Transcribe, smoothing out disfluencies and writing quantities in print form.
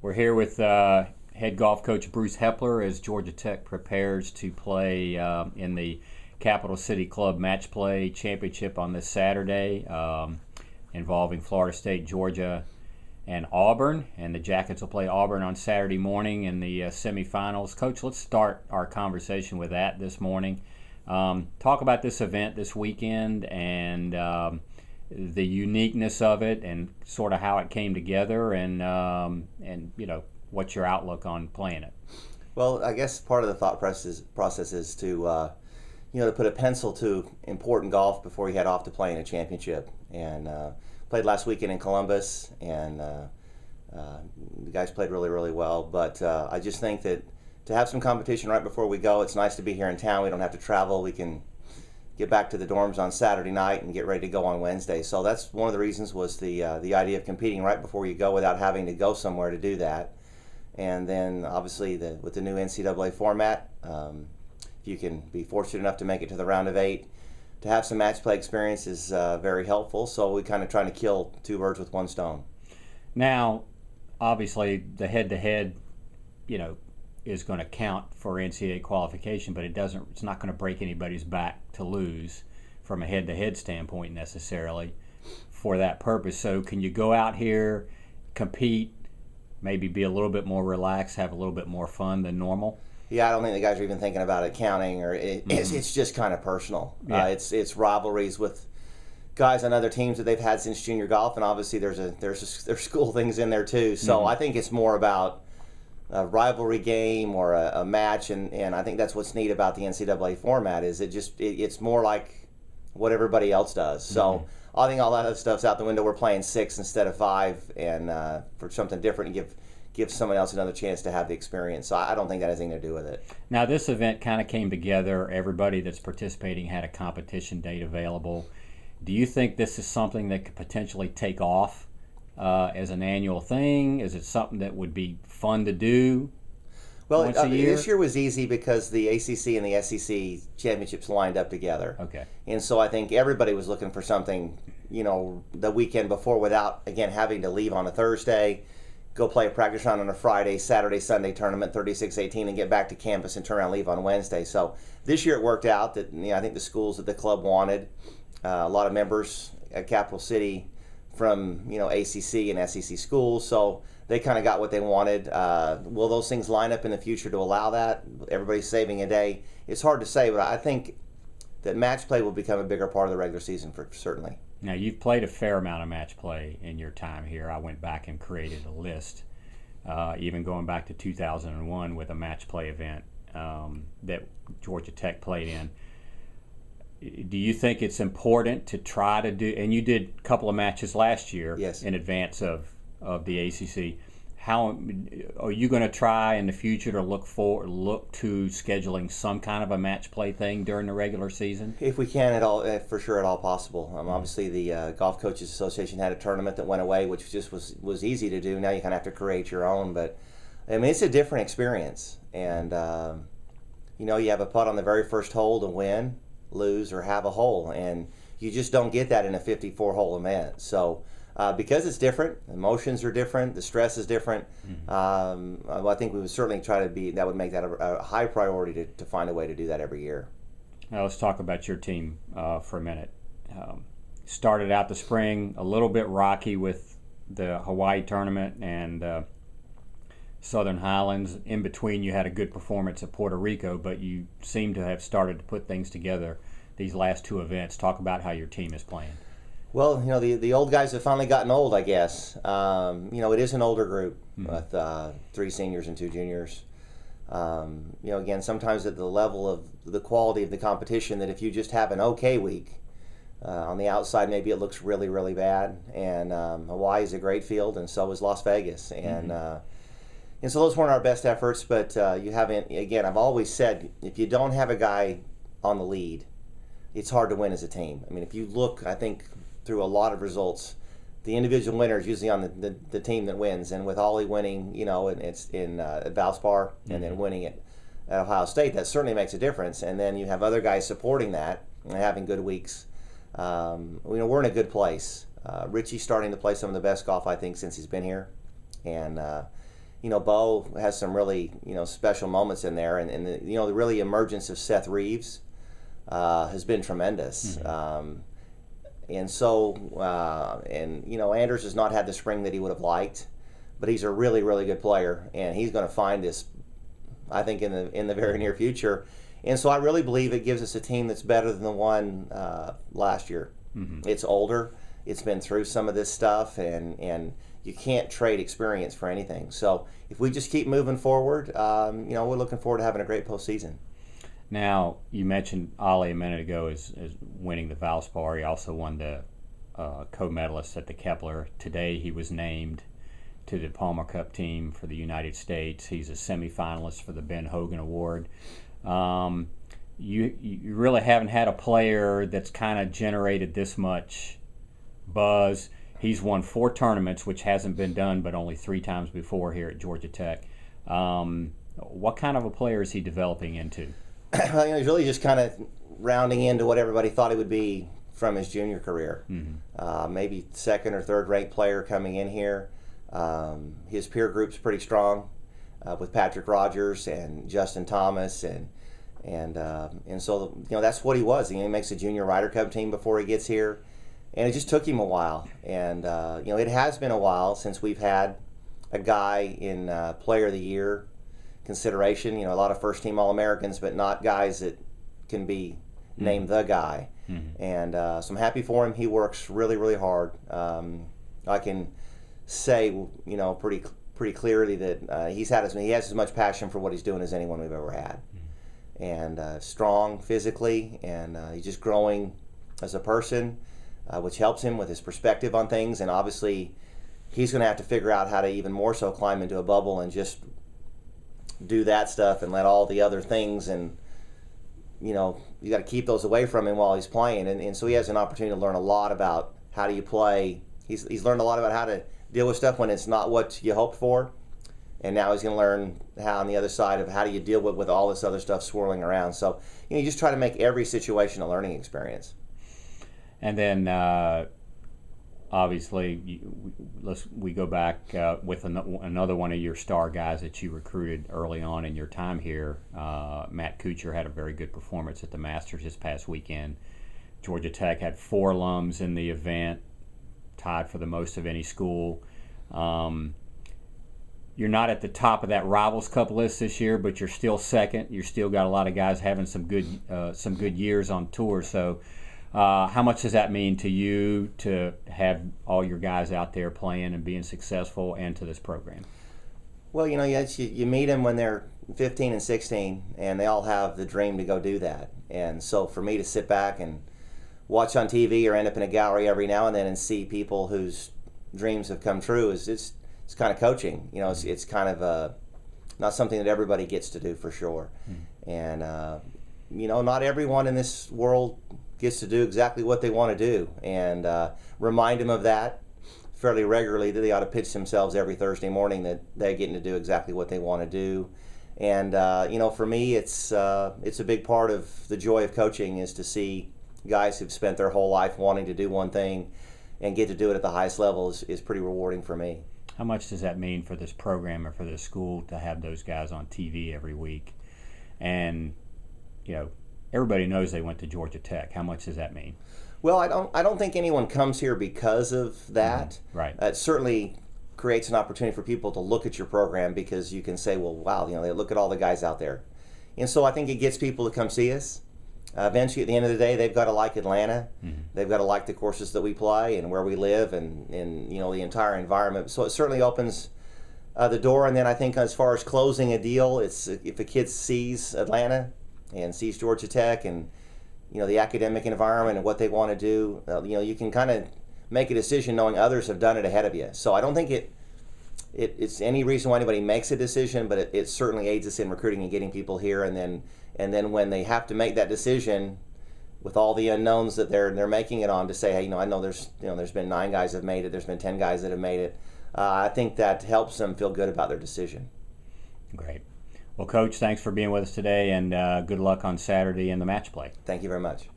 We're here with head golf coach Bruce Heppler as Georgia Tech prepares to play in the Capital City Club Match Play Championship on this Saturday, involving Florida State, Georgia, and Auburn. And the Jackets will play Auburn on Saturday morning in the semifinals. Coach, let's start our conversation with that this morning. Talk about this event this weekend and the uniqueness of it and sort of how it came together and you know, what's your outlook on playing it? Well, I guess part of the thought process is to to put a pencil to important golf before you head off to play in a championship. And played last weekend in Columbus, and the guys played really, really well. But I just think that to have some competition right before we go, it's nice to be here in town. We don't have to travel. We can get back to the dorms on Saturday night and get ready to go on Wednesday. So that's one of the reasons, was the idea of competing right before you go without having to go somewhere to do that. And then obviously with the new NCAA format, if you can be fortunate enough to make it to the round of 8, to have some match play experience is very helpful. So we kind of trying to kill two birds with one stone. Now, obviously the head-to-head, is going to count for NCAA qualification, but it's not going to break anybody's back to lose from a head-to-head standpoint necessarily for that purpose. So can you go out here, compete, maybe be a little bit more relaxed, have a little bit more fun than normal? Yeah, I don't think the guys are even thinking about it counting, or it's just kind of personal. Yeah. It's rivalries with guys on other teams that they've had since junior golf, and obviously there's school things in there too. So I think it's more about a rivalry game or a match, and I think that's what's neat about the NCAA format, is it's more like what everybody else does. So I think all that other stuff's out the window. We're playing 6 instead of 5, and for something different, and give someone else another chance to have the experience. So I don't think that has anything to do with it. Now, this event kind of came together. Everybody that's participating had a competition date available. Do you think this is something that could potentially take off as an annual thing? Is it something that would be fun to do? Well, once a year? This year was easy because the ACC and the SEC championships lined up together. Okay. And so I think everybody was looking for something, the weekend before, without, again, having to leave on a Thursday, go play a practice round on a Friday, Saturday, Sunday tournament, 36-18, and get back to campus and turn around and leave on Wednesday. So this year it worked out that I think the schools that the club wanted, a lot of members at Capital City from ACC and SEC schools, so they kind of got what they wanted. Will those things line up in the future to allow that? Everybody's saving a day. It's hard to say, but I think that match play will become a bigger part of the regular season, for certainly. Now, you've played a fair amount of match play in your time here. I went back and created a list, even going back to 2001 with a match play event that Georgia Tech played in. Do you think it's important to try to do, and you did a couple of matches last year, yes, in advance of the ACC, how are you going to try in the future to look to scheduling some kind of a match play thing during the regular season? If we can at all, for sure, at all possible. Obviously, the Golf Coaches Association had a tournament that went away, which just was easy to do. Now you kind of have to create your own, but I mean, it's a different experience. And you have a putt on the very first hole to win, lose, or have a hole, and you just don't get that in a 54-hole event. So because it's different, emotions are different, the stress is different. I think we would certainly try to that would make that a high priority to find a way to do that every year. Now let's talk about your team for a minute. Started out the spring a little bit rocky with the Hawaii tournament and Southern Highlands. In between, you had a good performance at Puerto Rico, but you seem to have started to put things together these last 2 events. Talk about how your team is playing. Well, the old guys have finally gotten old, I guess. It is an older group with 3 seniors and 2 juniors. Again, sometimes at the level of the quality of the competition, that if you just have an okay week, on the outside maybe it looks really, really bad. And Hawaii is a great field, and so is Las Vegas. And so those weren't our best efforts, but you haven't, again, I've always said, if you don't have a guy on the lead, it's hard to win as a team. I mean, if you look, I think, through a lot of results, the individual winner is usually on the team that wins. And with Ollie winning, and it's at Valspar, and then winning at Ohio State, that certainly makes a difference. And then you have other guys supporting that and having good weeks. We're in a good place. Richie's starting to play some of the best golf, I think, since he's been here. And Bo has some really, special moments in there, and the really emergence of Seth Reeves has been tremendous. And so, Anders has not had the spring that he would have liked, but he's a really, really good player, and he's going to find this, I think, in the very near future. And so I really believe it gives us a team that's better than the one last year. It's older. It's been through some of this stuff, and you can't trade experience for anything. So if we just keep moving forward, we're looking forward to having a great postseason. Now, you mentioned Ollie a minute ago as winning the Valspar. He also won the co-medalist at the Kepler. Today he was named to the Palmer Cup team for the United States. He's a semifinalist for the Ben Hogan Award. You really haven't had a player that's kind of generated this much buzz. He's won 4 tournaments, which hasn't been done but only 3 times before here at Georgia Tech. What kind of a player is he developing into? Well, he's really just kind of rounding into what everybody thought he would be from his junior career. Maybe second or third ranked player coming in here. His peer group's pretty strong with Patrick Rogers and Justin Thomas, and so that's what he was. He makes a junior Ryder Cup team before he gets here, and it just took him a while. And it has been a while since we've had a guy in Player of the Year consideration. A lot of first team All-Americans, but not guys that can be named the guy. And so I'm happy for him. He works really, really hard. I can say, pretty clearly that he has as much passion for what he's doing as anyone we've ever had. And strong physically, and he's just growing as a person, which helps him with his perspective on things. And obviously, he's going to have to figure out how to even more so climb into a bubble and just do that stuff and let all the other things, and you got to keep those away from him while he's playing. And so he has an opportunity to learn a lot about how do you play. He's learned a lot about how to deal with stuff when it's not what you hoped for, and now he's going to learn how on the other side of how do you deal with all this other stuff swirling around. So you just try to make every situation a learning experience. And then obviously we go back with another one of your star guys that you recruited early on in your time here. Matt Kuchar had a very good performance at the Masters this past weekend. Georgia Tech had 4 alums in the event, tied for the most of any school. You're not at the top of that Rivals Cup list this year, but you're still second. You're still got a lot of guys having some good years on tour. So how much does that mean to you to have all your guys out there playing and being successful, and to this program? Well, you meet them when they're 15 and 16, and they all have the dream to go do that. And so for me to sit back and watch on TV or end up in a gallery every now and then and see people whose dreams have come true it's kind of coaching. It's kind of not something that everybody gets to do, for sure. And not everyone in this world gets to do exactly what they want to do, and remind them of that fairly regularly, that they ought to pitch themselves every Thursday morning that they're getting to do exactly what they want to do. And for me, it's a big part of the joy of coaching is to see guys who've spent their whole life wanting to do one thing and get to do it at the highest level is pretty rewarding for me. How much does that mean for this program or for this school to have those guys on TV every week? And everybody knows they went to Georgia Tech. How much does that mean? Well, I don't think anyone comes here because of that. Right. It certainly creates an opportunity for people to look at your program, because you can say, well, wow, they look at all the guys out there. And so I think it gets people to come see us. Eventually, at the end of the day, they've got to like Atlanta. They've got to like the courses that we play and where we live, and the entire environment. So it certainly opens the door. And then I think as far as closing a deal, it's if a kid sees Atlanta and sees Georgia Tech and the academic environment and what they want to do, you can kind of make a decision knowing others have done it ahead of you. So I don't think it's any reason why anybody makes a decision, but it certainly aids us in recruiting and getting people here. And then when they have to make that decision with all the unknowns that they're making it on, to say, hey, I know there's been 9 guys that have made it, there's been 10 guys that have made it. I think that helps them feel good about their decision. Great. Well, Coach, thanks for being with us today, and good luck on Saturday in the match play. Thank you very much.